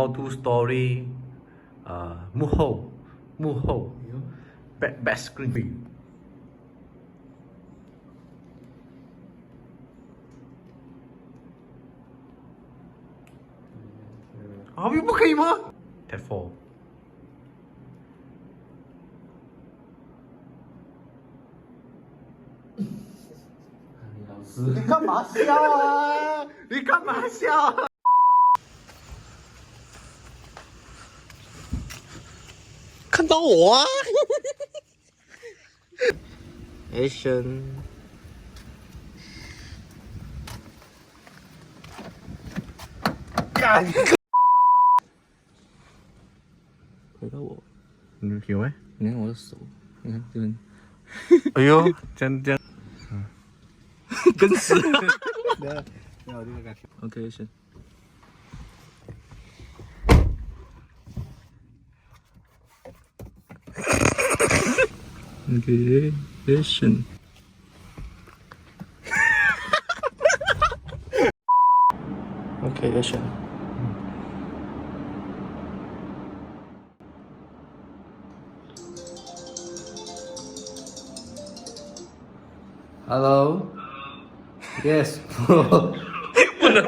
how to story 幕后 back screen 啊，不可以吗 ？Tab 4。你干嘛笑啊？你干嘛笑？看到我啊！Action！ 干！回到我，你有没？你看我的手，你看这边，哎呦，这样，跟死。没有这个感觉。OK， 行。OK， action。OK， action。Hello。Yes。不能。